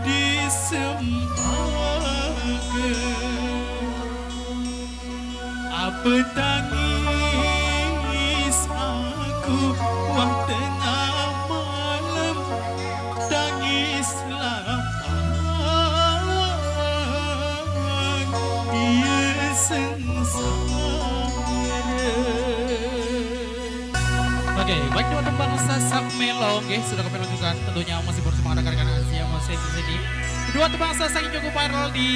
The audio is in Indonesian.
di sembaga apa tangis aku wah tengah malam tangislah ia sengsara. Oke, baik teman-teman bangsa Sak Melo, oke, sudah kami lanjutkan tentunya masih bersama rekan-rekan Asia masih di sini. Kedua teman bangsa sangat cukup viral di